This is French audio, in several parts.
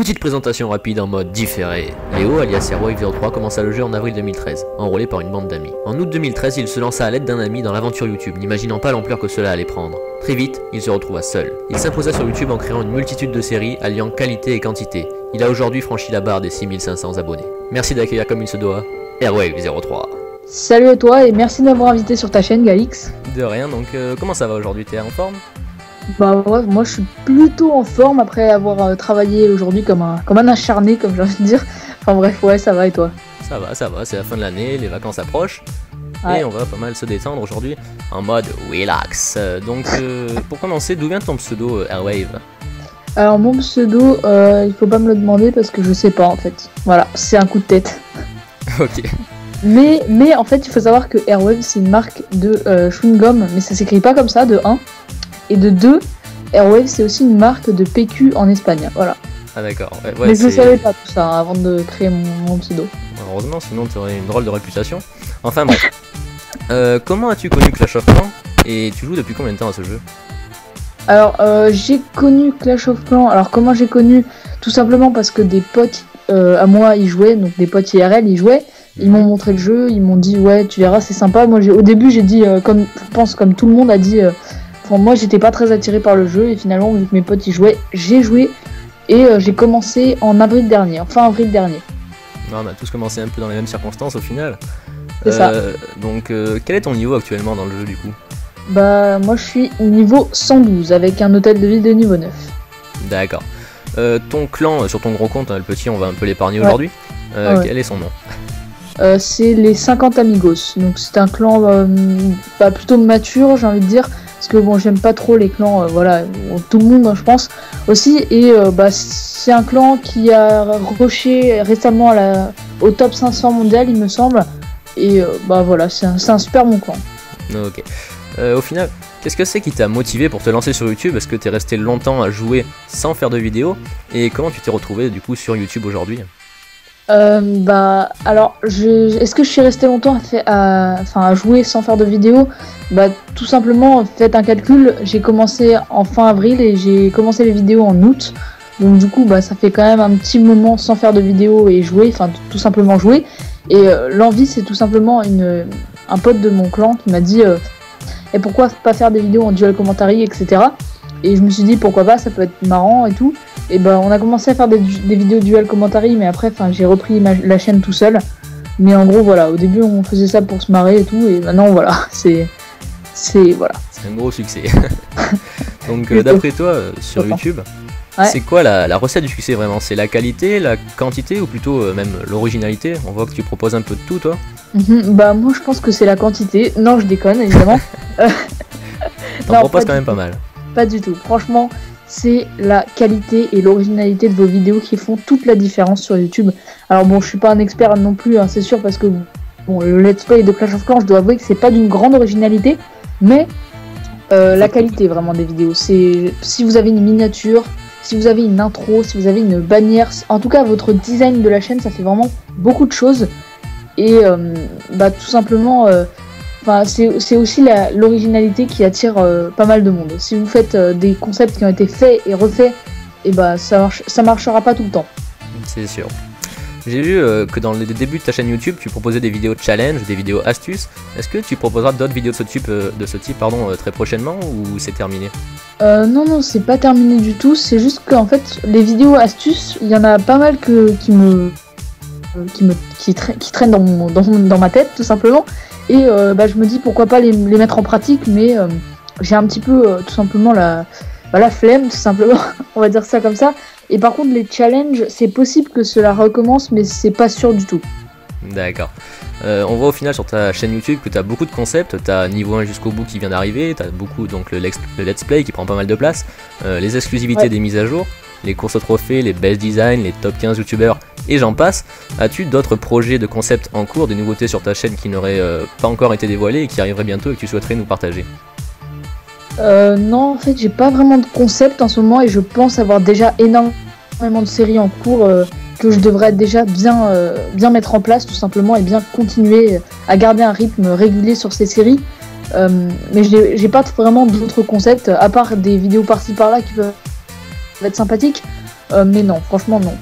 Petite présentation rapide en mode différé. Léo, alias Airwave03, commença le jeu en avril 2013, enrôlé par une bande d'amis. En août 2013, il se lança à l'aide d'un ami dans l'aventure YouTube, n'imaginant pas l'ampleur que cela allait prendre. Très vite, il se retrouva seul. Il s'imposa sur YouTube en créant une multitude de séries alliant qualité et quantité. Il a aujourd'hui franchi la barre des 6500 abonnés. Merci d'accueillir comme il se doit, Airwave03. Salut à toi et merci de m'avoir invité sur ta chaîne Galix. De rien, donc comment ça va aujourd'hui, t'es en forme? Bah ouais, moi je suis plutôt en forme après avoir travaillé aujourd'hui comme un acharné, comme j'ai envie de dire. Enfin bref, ouais, ça va et toi? Ça va, c'est la fin de l'année, les vacances approchent. Ouais. Et on va pas mal se détendre aujourd'hui en mode relax. Donc pour commencer, d'où vient ton pseudo Airwave? Alors mon pseudo, il faut pas me le demander parce que je sais pas en fait. Voilà, c'est un coup de tête. Ok. Mais en fait, il faut savoir que Airwave c'est une marque de chewing-gum, mais ça s'écrit pas comme ça, de 1. Et de 2, Airwave c'est aussi une marque de PQ en Espagne, voilà. Ah d'accord. Ouais, Mais je savais pas tout ça hein, avant de créer mon pseudo. Heureusement, sinon tu aurais une drôle de réputation. Enfin bref. Comment as-tu connu Clash of Clans et tu joues depuis combien de temps à ce jeu? Alors j'ai connu Clash of Clans, alors comment j'ai connu? Tout simplement parce que des potes à moi y jouaient, donc des potes IRL y jouaient. Ils m'ont montré le jeu, ils m'ont dit ouais tu verras c'est sympa. Moi au début j'ai dit comme je pense comme tout le monde a dit moi j'étais pas très attiré par le jeu et finalement vu que mes potes y jouaient, j'ai joué et j'ai commencé en avril dernier, fin avril dernier. Non, on a tous commencé un peu dans les mêmes circonstances au final. C'est ça. Donc quel est ton niveau actuellement dans le jeu du coup? Bah moi je suis niveau 112 avec un hôtel de ville de niveau 9. D'accord. Ton clan sur ton gros compte, hein, le petit, on va un peu l'épargner aujourd'hui. Ouais. Quel est son nom? C'est les 50 Amigos, donc c'est un clan plutôt mature j'ai envie de dire, parce que bon j'aime pas trop les clans, voilà, tout le monde je pense aussi, et c'est un clan qui a rushé récemment au top 500 mondial il me semble, et voilà c'est un super bon clan. Ok. Au final, qu'est-ce que c'est qui t'a motivé pour te lancer sur YouTube? Est-ce que t'es resté longtemps à jouer sans faire de vidéos? Et comment tu t'es retrouvé du coup sur YouTube aujourd'hui? Alors, est-ce que je suis resté longtemps à jouer sans faire de vidéo? Tout simplement, faites un calcul, j'ai commencé en fin avril et j'ai commencé les vidéos en août. Donc du coup, ça fait quand même un petit moment sans faire de vidéo et jouer, enfin tout simplement jouer. Et l'envie, c'est tout simplement un pote de mon clan qui m'a dit et pourquoi pas faire des vidéos en dual commentary, etc. Et je me suis dit pourquoi pas, ça peut être marrant et tout. Et on a commencé à faire des vidéos dual commentary, mais après j'ai repris la chaîne tout seul. Mais en gros voilà, au début on faisait ça pour se marrer et tout, et maintenant voilà, c'est voilà. C'est un gros succès. Donc d'après toi, sur YouTube, ouais. C'est quoi la recette du succès vraiment? C'est la qualité, la quantité ou plutôt même l'originalité? On voit que tu proposes un peu de tout toi. Moi je pense que c'est la quantité. Non je déconne évidemment. T'en proposes quand même pas mal. Pas du tout, franchement c'est la qualité et l'originalité de vos vidéos qui font toute la différence sur YouTube. Alors bon je suis pas un expert non plus hein, c'est sûr, parce que le let's play de Clash of Clans je dois avouer que c'est pas d'une grande originalité, mais la qualité vraiment des vidéos, c'est si vous avez une miniature, si vous avez une intro, si vous avez une bannière, en tout cas votre design de la chaîne ça fait vraiment beaucoup de choses. Et tout simplement c'est aussi l'originalité qui attire pas mal de monde. Si vous faites des concepts qui ont été faits et refaits, et ça marchera pas tout le temps. C'est sûr. J'ai vu que dans les débuts de ta chaîne YouTube, tu proposais des vidéos challenge, des vidéos astuces. Est-ce que tu proposeras d'autres vidéos de ce type, très prochainement, ou c'est terminé? Non, c'est pas terminé du tout. C'est juste qu'en fait, les vidéos astuces, il y en a pas mal qui traînent dans ma tête, tout simplement. Et je me dis pourquoi pas les mettre en pratique, mais j'ai un petit peu tout simplement la flemme, tout simplement, on va dire ça comme ça. Et par contre les challenges, c'est possible que cela recommence, mais c'est pas sûr du tout. D'accord. On voit au final sur ta chaîne YouTube que tu as beaucoup de concepts, tu as niveau 1 jusqu'au bout qui vient d'arriver, tu as beaucoup donc le let's play qui prend pas mal de place, les exclusivités des mises à jour, les courses au trophée, les best design, les top 15 youtubeurs et j'en passe. As-tu d'autres projets de concepts en cours, des nouveautés sur ta chaîne qui n'auraient pas encore été dévoilées et qui arriveraient bientôt et que tu souhaiterais nous partager? Non, en fait j'ai pas vraiment de concept en ce moment et je pense avoir déjà énormément de séries en cours que je devrais déjà bien mettre en place tout simplement, et bien continuer à garder un rythme régulier sur ces séries. Mais j'ai pas vraiment d'autres concepts à part des vidéos par-ci par-là qui peuvent être sympathiques. Mais non, franchement non.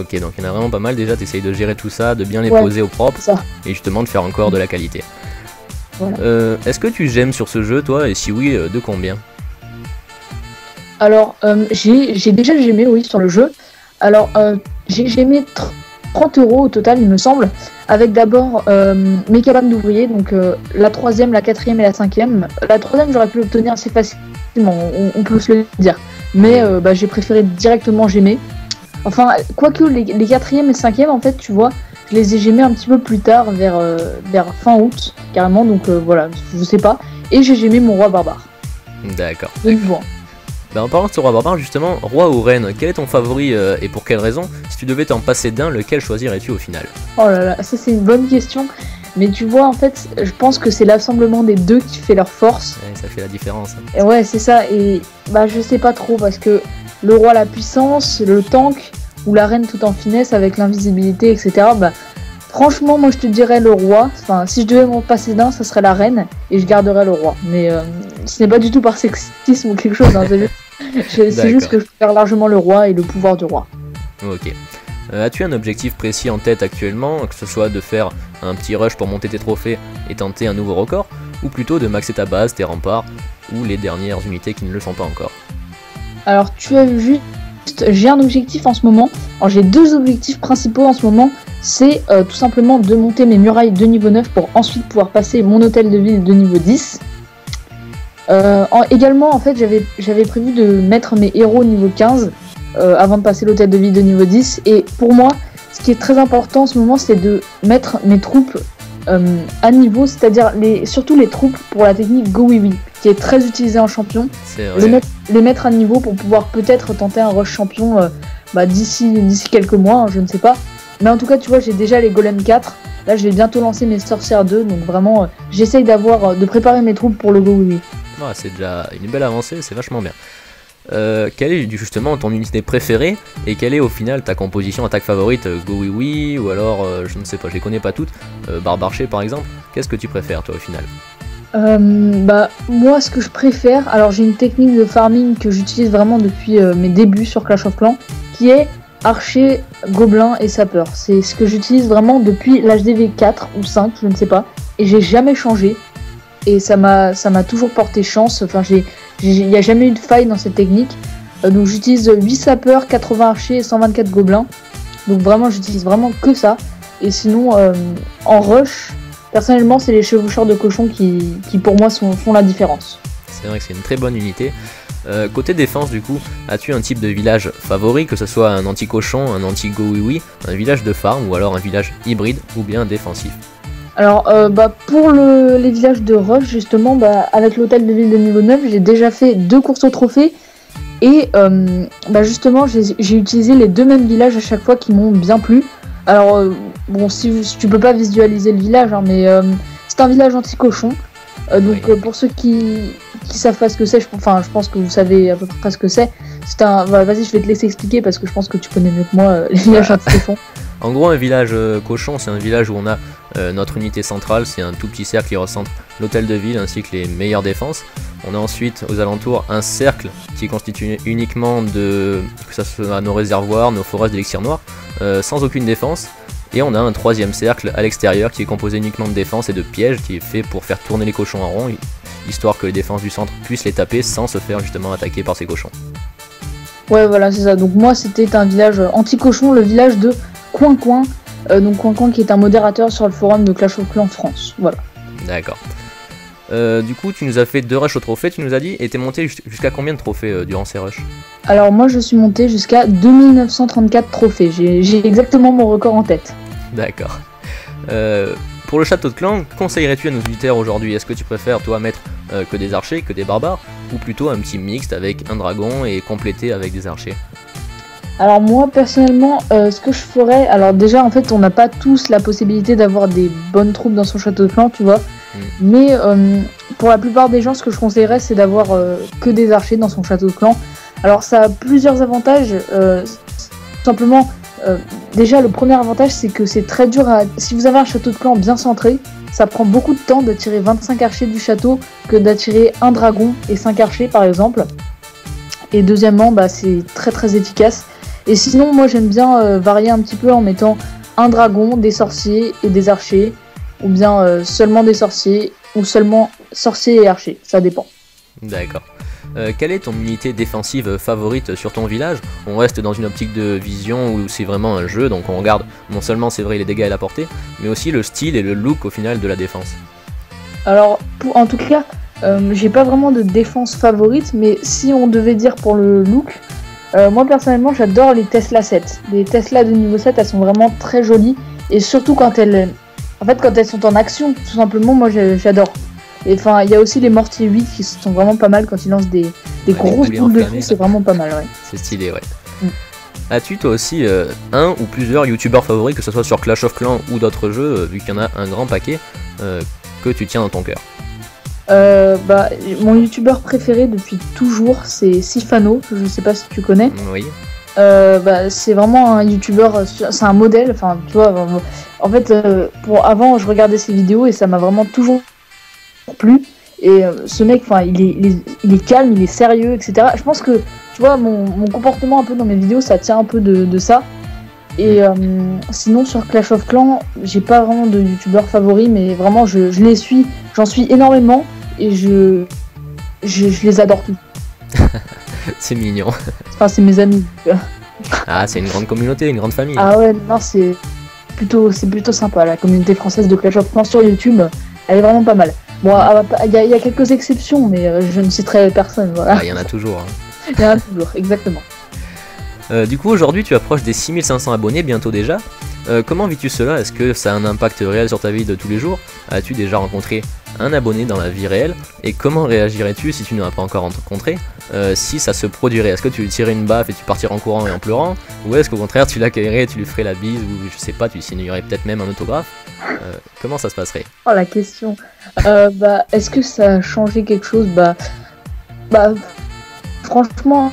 Ok, donc il y en a vraiment pas mal déjà, t'essayes de gérer tout ça, de bien les Ouais, poser au propre, ça. et justement de faire encore de la qualité. Voilà. Est-ce que tu gemmes sur ce jeu toi, et si oui, de combien? Alors, j'ai déjà gémé, oui, sur le jeu. Alors, j'ai gémé 30 € au total, il me semble, avec d'abord mes cabanes d'ouvriers, donc la troisième, la quatrième et la cinquième. La troisième, j'aurais pu l'obtenir assez facilement, on peut se le dire. Mais j'ai préféré directement gémer. Enfin, quoique les quatrième et cinquième, en fait, tu vois, je les ai gémés un petit peu plus tard, vers fin août, carrément, donc voilà, je sais pas. Et j'ai gémé mon roi barbare. D'accord. De niveau 1. Bah, en parlant de ce roi barbare, justement, roi ou reine, quel est ton favori et pour quelle raison? Si tu devais t'en passer d'un, lequel choisirais-tu au final? Oh là là, ça c'est une bonne question. Mais tu vois, en fait, je pense que c'est l'assemblement des deux qui fait leur force. Ouais, ça fait la différence. Hein. Et ouais, c'est ça. Et bah, je sais pas trop parce que le roi, la puissance, le tank ou la reine tout en finesse avec l'invisibilité, etc. Bah, franchement, moi je te dirais le roi. Enfin, si je devais m'en passer d'un, ça serait la reine et je garderais le roi. Mais ce n'est pas du tout par sexisme ou quelque chose. Hein, c'est juste que je préfère largement le roi et le pouvoir du roi. Ok. As-tu un objectif précis en tête actuellement, que ce soit de faire un petit rush pour monter tes trophées et tenter un nouveau record, ou plutôt de maxer ta base, tes remparts, ou les dernières unités qui ne le sont pas encore? Alors tu as vu juste, j'ai un objectif en ce moment. Alors j'ai deux objectifs principaux en ce moment. C'est tout simplement de monter mes murailles de niveau 9 pour ensuite pouvoir passer mon hôtel de ville de niveau 10. Également en fait j'avais prévu de mettre mes héros niveau 15 avant de passer l'hôtel de ville de niveau 10. Et pour moi, ce qui est très important en ce moment, c'est de mettre mes troupes à niveau, c'est-à-dire surtout les troupes pour la technique Go Oui Oui, qui est très utilisée en champion. C'est vrai. Les mettre à niveau pour pouvoir peut-être tenter un rush champion d'ici quelques mois, hein, je ne sais pas. Mais en tout cas, tu vois, j'ai déjà les Golem 4. Là, je vais bientôt lancer mes Sorcières 2, donc vraiment, j'essaye de préparer mes troupes pour le Go Oui Oui. Ah, c'est déjà une belle avancée, c'est vachement bien. Quelle est justement ton unité préférée et quelle est au final ta composition attaque favorite? Go Oui Oui ou alors je ne sais pas, je les connais pas toutes. Barbarché par exemple, qu'est-ce que tu préfères toi au final? Moi ce que je préfère, alors j'ai une technique de farming que j'utilise vraiment depuis mes débuts sur Clash of Clans, qui est archer, gobelin et sapeur. C'est ce que j'utilise vraiment depuis l'HDV 4 ou 5, je ne sais pas, et j'ai jamais changé. Et ça m'a toujours porté chance, enfin il n'y a jamais eu de faille dans cette technique. Donc j'utilise 8 sapeurs, 80 archers et 124 gobelins. Donc vraiment j'utilise vraiment que ça. Et sinon en rush, personnellement c'est les chevaucheurs de cochons qui pour moi font la différence. C'est vrai que c'est une très bonne unité. Côté défense du coup, as-tu un type de village favori, que ce soit un anti-cochon, un anti-go oui oui, un village de farm ou alors un village hybride ou bien défensif? Alors pour les villages de rush justement, avec l'hôtel de ville de niveau 9, j'ai déjà fait 2 courses au trophée. Et justement j'ai utilisé les deux mêmes villages à chaque fois qui m'ont bien plu. Alors bon, si tu peux pas visualiser le village hein, mais c'est un village anti-cochon. Pour ceux qui savent pas ce que c'est, je pense que vous savez à peu près ce que c'est. Vas-y, je vais te laisser expliquer parce que je pense que tu connais mieux que moi les villages anti-cochons. En gros, un village cochon, c'est un village où on a notre unité centrale, c'est un tout petit cercle qui recentre l'hôtel de ville ainsi que les meilleures défenses. On a ensuite aux alentours un cercle qui est constitué uniquement que ça soit nos réservoirs, nos forêts d'élixir noir, sans aucune défense. Et on a un troisième cercle à l'extérieur qui est composé uniquement de défense et de pièges, qui est fait pour faire tourner les cochons en rond, histoire que les défenses du centre puissent les taper sans se faire justement attaquer par ces cochons. Ouais, voilà, c'est ça. Donc moi, c'était un village anti-cochon, le village de Coin-Coin. Donc Coin-Coin qui est un modérateur sur le forum de Clash of Clans France. Voilà. D'accord. Du coup, tu nous as fait 2 rushs au trophée, tu nous as dit, et t'es monté jusqu'à combien de trophées durant ces rushs? Alors moi, je suis monté jusqu'à 2934 trophées. J'ai exactement mon record en tête. D'accord. Pour le château de clan, conseillerais-tu à nos auditeurs aujourd'hui? Est-ce que tu préfères toi mettre que des archers, que des barbares, ou plutôt un petit mixte avec un dragon et complété avec des archers? Alors moi personnellement, ce que je ferais, alors déjà en fait on n'a pas tous la possibilité d'avoir des bonnes troupes dans son château de clan, tu vois. Mais pour la plupart des gens, ce que je conseillerais c'est d'avoir que des archers dans son château de clan. Alors ça a plusieurs avantages, simplement déjà le premier avantage c'est que c'est très dur si vous avez un château de clan bien centré, ça prend beaucoup de temps d'attirer 25 archers du château que d'attirer un dragon et 5 archers par exemple. Et deuxièmement, c'est très très efficace. Et sinon, moi j'aime bien varier un petit peu en mettant un dragon, des sorciers et des archers, ou bien seulement des sorciers, ou seulement sorciers et archers, ça dépend. D'accord. Quelle est ton unité défensive favorite sur ton village? On reste dans une optique de vision où c'est vraiment un jeu, donc on regarde non seulement c'est vrai les dégâts et la portée, mais aussi le style et le look au final de la défense. Alors, en tout cas, j'ai pas vraiment de défense favorite, mais si on devait dire pour le look, moi personnellement j'adore les Tesla 7. Les Tesla de niveau 7, elles sont vraiment très jolies, et surtout quand elles sont en action, tout simplement, moi j'adore. Et enfin, il y a aussi les mortiers 8 qui sont vraiment pas mal quand ils lancent des grosses boules de feu, c'est vraiment pas mal, ouais. C'est stylé, ouais. As-tu toi aussi un ou plusieurs youtubeurs favoris, que ce soit sur Clash of Clans ou d'autres jeux, vu qu'il y en a un grand paquet, que tu tiens dans ton cœur? Mon youtubeur préféré depuis toujours, c'est Sifano, je sais pas si tu connais. Oui. C'est vraiment un youtubeur, c'est un modèle, enfin tu vois, en fait, avant je regardais ses vidéos et ça m'a vraiment toujours plu. Et ce mec, enfin, il est calme, il est sérieux, etc. Je pense que, tu vois, mon comportement un peu dans mes vidéos, ça tient un peu de ça. Et sinon, sur Clash of Clans, j'ai pas vraiment de youtubeur favori, mais vraiment, je les suis, j'en suis énormément, et je les adore tous. C'est mignon. Enfin, c'est mes amis. Ah, c'est une grande communauté, une grande famille. Ah ouais, non, c'est plutôt sympa, la communauté française de Clash of Clans sur YouTube, elle est vraiment pas mal. Bon, il y a quelques exceptions, mais je ne citerai personne, voilà. Ah, il y en a toujours. Hein. Il y en a toujours, exactement. Du coup, aujourd'hui, tu approches des 6500 abonnés, bientôt déjà. Comment vis-tu cela? Est-ce que ça a un impact réel sur ta vie de tous les jours? As-tu déjà rencontré un abonné dans la vie réelle? Et comment réagirais-tu si tu ne l'as pas encore rencontré, si ça se produirait? Est-ce que tu lui tirais une baffe et tu partirais en courant et en pleurant? Ou est-ce qu'au contraire, tu l'accueillerais, tu lui ferais la bise, ou je sais pas, tu signerais peut-être même un autographe? Comment ça se passerait? Oh, la question. Est-ce que ça a changé quelque chose? Franchement,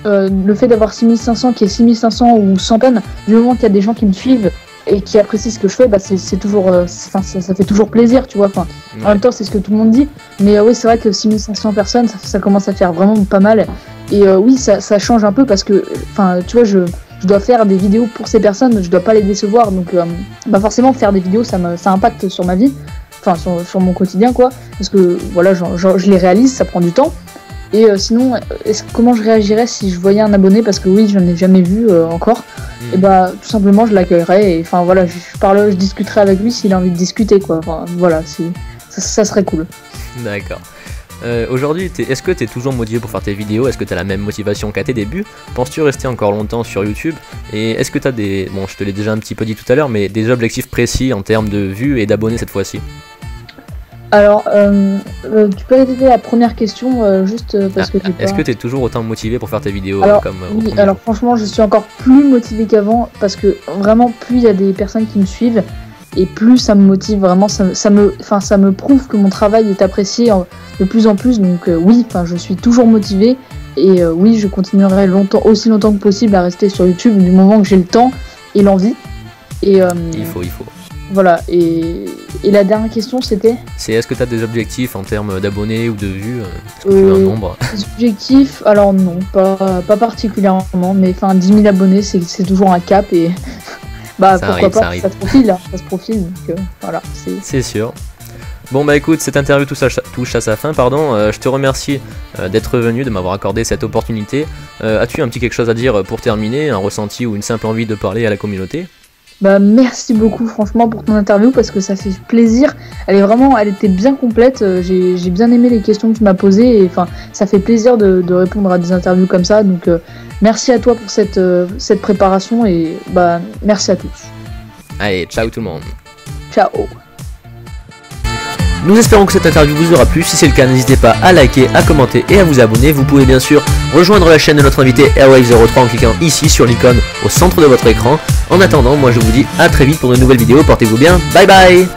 le fait d'avoir 6500, qui est 6500 ou 100 peines, du moment qu'il y a des gens qui me suivent et qui apprécient ce que je fais, c'est toujours, ça fait toujours plaisir, tu vois. Enfin, ouais. En même temps, c'est ce que tout le monde dit, mais oui, c'est vrai que 6500 personnes, ça commence à faire vraiment pas mal. Et oui, ça change un peu parce que, enfin, tu vois, je dois faire des vidéos pour ces personnes, je dois pas les décevoir, donc forcément faire des vidéos, ça impacte sur ma vie, enfin sur mon quotidien, quoi, parce que voilà, je les réalise, ça prend du temps. Et sinon, comment je réagirais si je voyais un abonné, parce que oui, j'en ai jamais vu encore, et tout simplement je l'accueillerais, et enfin voilà, je discuterais avec lui s'il a envie de discuter, quoi, enfin, voilà, ça serait cool. D'accord. Aujourd'hui, est-ce que tu es toujours motivé pour faire tes vidéos? Est-ce que tu as la même motivation qu'à tes débuts? Penses-tu rester encore longtemps sur YouTube? Et est-ce que tu as des... Bon, je te l'ai déjà un petit peu dit tout à l'heure, mais des objectifs précis en termes de vues et d'abonnés cette fois-ci? Alors, tu peux répéter la première question, juste parce que est-ce que tu es toujours autant motivé pour faire tes vidéos? Oui, alors franchement, je suis encore plus motivé qu'avant, parce que vraiment, plus il y a des personnes qui me suivent, et plus ça me motive, vraiment, ça me prouve que mon travail est apprécié de plus en plus, donc oui, je suis toujours motivée, et oui, je continuerai aussi longtemps que possible à rester sur YouTube, du moment que j'ai le temps et l'envie. Et il faut. Voilà, et la dernière question c'était? C'est est-ce que tu as des objectifs en termes d'abonnés ou de vues? Est-ce que tu as un nombre? Des objectifs, alors non, pas particulièrement, mais 10 000 abonnés c'est toujours un cap, et pourquoi pas, ça se profile, donc voilà. C'est sûr. Bon écoute, cette interview touche à sa fin, pardon. Je te remercie d'être venu, de m'avoir accordé cette opportunité. As-tu un petit quelque chose à dire pour terminer, un ressenti ou une simple envie de parler à la communauté? Merci beaucoup franchement pour ton interview, parce que ça fait plaisir, elle était bien complète, j'ai bien aimé les questions que tu m'as posées, et ça fait plaisir de répondre à des interviews comme ça, donc merci à toi pour cette préparation, et merci à tous. Allez, ciao tout le monde. Ciao. Nous espérons que cette interview vous aura plu. Si c'est le cas, n'hésitez pas à liker, à commenter et à vous abonner. Vous pouvez bien sûr rejoindre la chaîne de notre invité Airwave03 en cliquant ici sur l'icône au centre de votre écran. En attendant, moi je vous dis à très vite pour de nouvelles vidéos. Portez-vous bien. Bye bye.